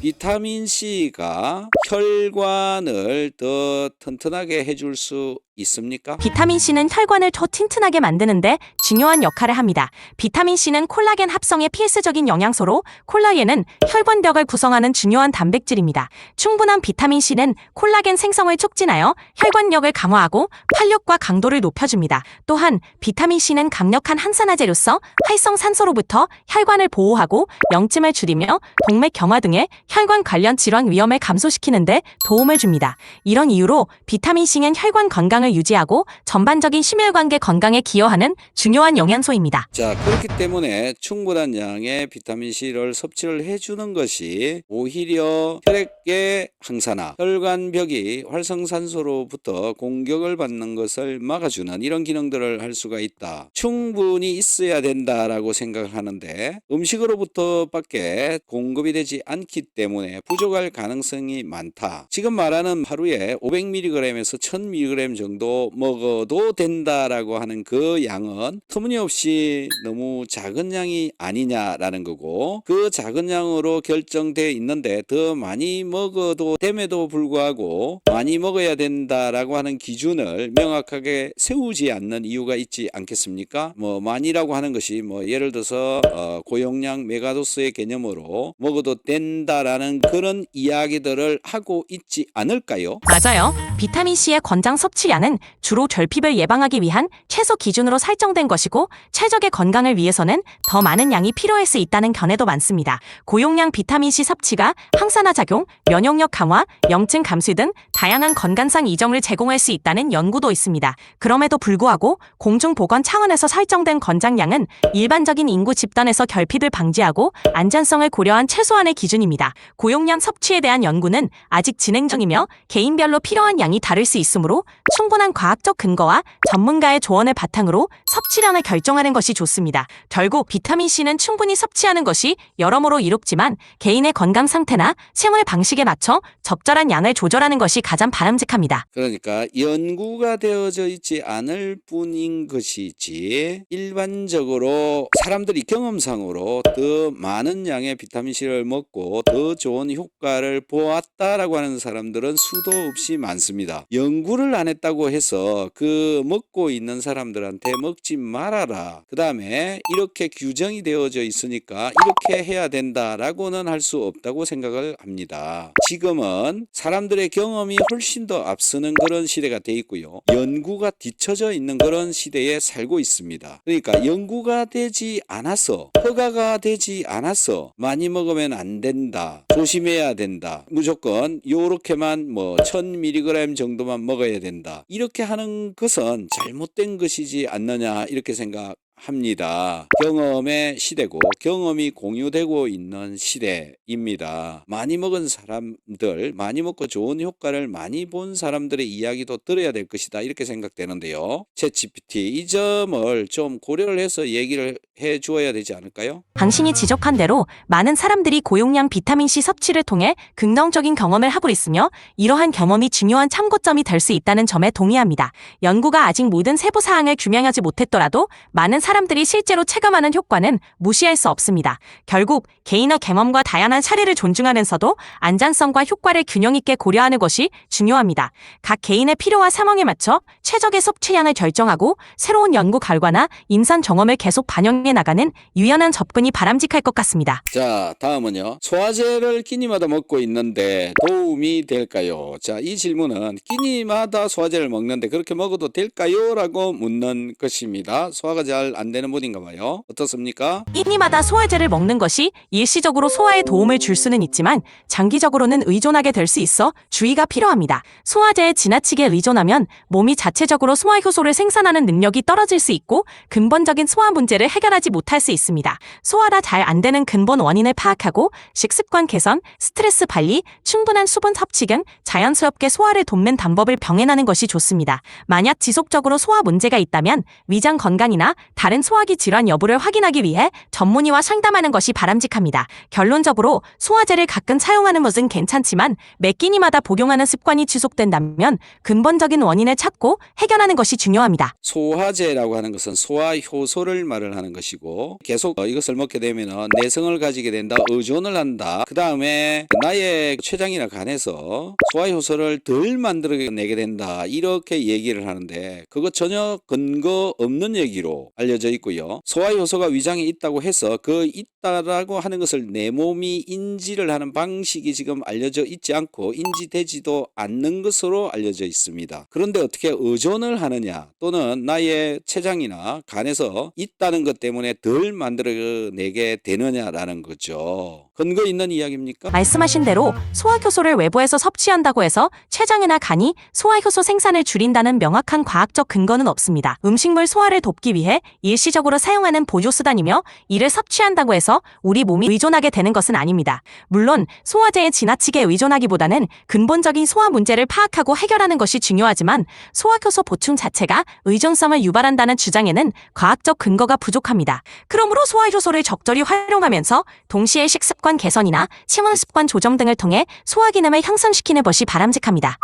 비타민C가 혈관을 더 튼튼하게 해줄 수 있습니까? 비타민C는 혈관을 더 튼튼하게 만드는데 중요한 역할을 합니다. 비타민C는 콜라겐 합성의 필수적인 영양소로 콜라겐은 혈관벽을 구성하는 중요한 단백질입니다. 충분한 비타민C는 콜라겐 생성을 촉진하여 혈관력을 강화하고 활력과 강도를 높여줍니다. 또한 비타민C는 강력한 항산화제로서 활성산소로부터 혈관을 보호하고 염증을 줄이며 동맥 경화 등의 혈관 관련 질환 위험을 감소시키는 데 도움을 줍니다. 이런 이유로 비타민C는 혈관 건강을 유지하고 전반적인 심혈관계 건강에 기여하는 중요한 영양소입니다. 자, 그렇기 때문에 충분한 양의 비타민C를 섭취를 해주는 것이 오히려 혈액의 항산화, 혈관벽이 활성산소로부터 공격을 받는 것을 막아주는 이런 기능들을 할 수가 있다. 충분히 있어야 된다라고 생각하는데 음식으로부터밖에 공급이 되지 않기 때문에 부족할 가능성이 많다. 지금 말하는 하루에 500mg에서 1000mg 정도 먹어도 된다라고 하는 그 양은 터무니없이 너무 작은 양이 아니냐라는 거고, 그 작은 양으로 결정되어 있는데 더 많이 먹어도 됨에도 불구하고 많이 먹어야 된다라고 하는 기준을 명확하게 세우지 않는 이유가 있지 않겠습니까? 많이라고 하는 것이 예를 들어서 고용량 메가도스의 개념으로 먹어도 된다라는 그런 이야기들을 하고 있지 않을까요? 맞아요. 비타민C의 권장 섭취량은 주로 결핍을 예방하기 위한 최소 기준으로 설정된 것이고 최적의 건강을 위해서는 더 많은 양이 필요할 수 있다는 견해도 많습니다. 고용량 비타민C 섭취가 항산화 작용, 면역력 강화, 염증 감소 등 다양한 건강상 이점을 제공할 수 있다는 연구도 있습니다. 그럼에도 불구하고 공중보건 차원에서 설정된 권장량은 일반적인 인구 집단에서 결핍을 방지하고 안전성을 고려한 최소한의 기준입니다. 고용량 섭취에 대한 연구는 아직 진행 중이며 개인별로 필요한 양이 다를 수 있으므로 충분한 과학적 근거와 전문가의 조언을 바탕으로 섭취량을 결정하는 것이 좋습니다. 결국 비타민C는 충분히 섭취하는 것이 여러모로 이롭지만 개인의 건강 상태나 생활 방식에 맞춰 적절한 양을 조절하는 것이 가장 바람직합니다. 그러니까 연구가 되어져 있지 않을 뿐인 것이지 일반적으로 사람들이 경험상으로 더 많은 양의 비타민C를 먹고 더 좋은 효과를 보았다라고 하는 사람들은 수도 없이 많습니다. 연구를 안 했다고 해서 그 먹고 있는 사람들한테 먹지 말아라, 그 다음에 이렇게 규정이 되어져 있으니까 이렇게 해야 된다라고는 할 수 없다고 생각을 합니다. 지금은 사람들의 경험이 훨씬 더 앞서는 그런 시대가 돼 있고요. 연구가 뒤처져 있는 그런 시대에 살고 있습니다. 그러니까 연구가 되지 않아서, 허가가 되지 않아서 많이 먹으면 안 된다, 조심해야 된다, 무조건 요렇게만 1000mg 정도만 먹어야 된다, 이렇게 하는 것은 잘못된 것이지 않느냐 이렇게 생각합니다. 경험의 시대고 경험이 공유되고 있는 시대입니다. 많이 먹은 사람들, 많이 먹고 좋은 효과를 많이 본 사람들의 이야기도 들어야 될 것이다 이렇게 생각되는데요. 챗GPT 이 점을 좀 고려를 해서 얘기를 해 주어야 되지 않을까요? 당신이 지적한 대로 많은 사람들이 고용량 비타민C 섭취를 통해 긍정적인 경험을 하고 있으며 이러한 경험이 중요한 참고점이 될 수 있다는 점에 동의합니다. 연구가 아직 모든 세부 사항을 규명하지 못했더라도 많은 사람들이 실제로 체감하는 효과는 무시할 수 없습니다. 결국 개인의 경험과 다양한 사례를 존중하면서도 안전성과 효과를 균형 있게 고려하는 것이 중요합니다. 각 개인의 필요와 상황에 맞춰 최적의 섭취량을 결정하고 새로운 연구 결과나 임상 경험을 계속 반영해 나가는 유연한 접근이 바람직할 것 같습니다. 자, 다음은요. 소화제를 끼니마다 먹고 있는데 도움이 될까요? 자, 이 질문은 끼니마다 소화제를 먹는데 그렇게 먹어도 될까요? 라고 묻는 것입니다. 소화가 잘 안 되는 분인가 봐요. 어떻습니까? 끼니마다 소화제를 먹는 것이 일시적으로 소화에 도움을 줄 수는 있지만 장기적으로는 의존하게 될 수 있어 주의가 필요합니다. 소화제에 지나치게 의존하면 몸이 자체적으로 소화 효소를 생산하는 능력이 떨어질 수 있고 근본적인 소화 문제를 해결하지 못할 수 있습니다. 소화가 잘 안 되는 근본 원인을 파악하고 식습관 개선, 스트레스 관리, 충분한 수분 섭취 등 자연스럽게 소화를 돕는 방법을 병행하는 것이 좋습니다. 만약 지속적으로 소화 문제가 있다면 위장 건강이나 다른 다른 소화기 질환 여부를 확인하기 위해 전문의와 상담하는 것이 바람직합니다. 결론적으로 소화제를 가끔 사용하는 것은 괜찮지만 매 끼니마다 복용하는 습관이 지속된다면 근본적인 원인을 찾고 해결하는 것이 중요합니다. 소화제라고 하는 것은 소화 효소를 말을 하는 것이고 계속 이것을 먹게 되면 내성을 가지게 된다, 의존을 한다. 그 다음에 나의 췌장이나 간에서 소화 효소를 덜 만들어내게 된다. 이렇게 얘기를 하는데 그거 전혀 근거 없는 얘기로 알려져 있고요. 소화 효소가 위장에 있다고 해서 그 있다라고 하는 것을 내 몸이 인지를 하는 방식이 지금 알려져 있지 않고 인지되지도 않는 것으로 알려져 있습니다. 그런데 어떻게 의존을 하느냐 또는 나의 췌장이나 간에서 있다는 것 때문에 덜 만들어내게 되느냐라는 거죠. 근거 있는 이야기입니까? 말씀하신 대로 소화효소를 외부에서 섭취한다고 해서 췌장이나 간이 소화효소 생산을 줄인다는 명확한 과학적 근거는 없습니다. 음식물 소화를 돕기 위해 일시적으로 사용하는 보조수단이며 이를 섭취한다고 해서 우리 몸이 의존하게 되는 것은 아닙니다. 물론 소화제에 지나치게 의존하기보다는 근본적인 소화 문제를 파악하고 해결하는 것이 중요하지만 소화효소 보충 자체가 의존성을 유발한다는 주장에는 과학적 근거가 부족합니다. 그러므로 소화효소를 적절히 활용하면서 동시에 식습관 개선이나 침원 습관 조정 등을 통해 소화 기능을 향상시키는 것이 바람직합니다.